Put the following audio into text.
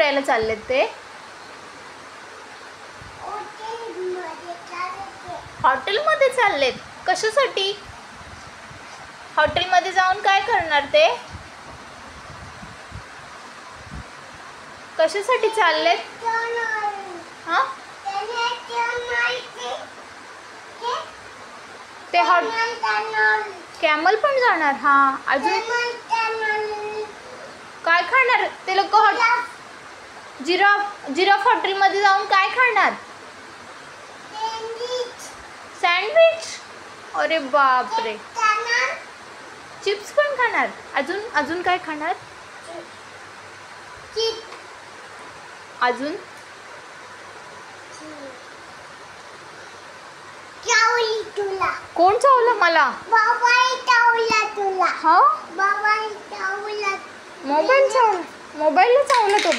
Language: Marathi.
करायला चाललेत ते? हॉटेलमध्ये चाललेत. कशासाठी? हॉटेलमध्ये जाऊन काय करणार ते? कशासाठी चाललेत? हां, ते कॅमल पण जाणार. हां, अजून काय खाणार ते लोक? जिराफ हॉटेलमध्ये जाऊन काय खाणार? सँडविच. अरे बापरे. चिप्स पण खाणार. अजून काय खाणार? अजून कोण चावलं मला? हा, मोबाईलला चावलं तो.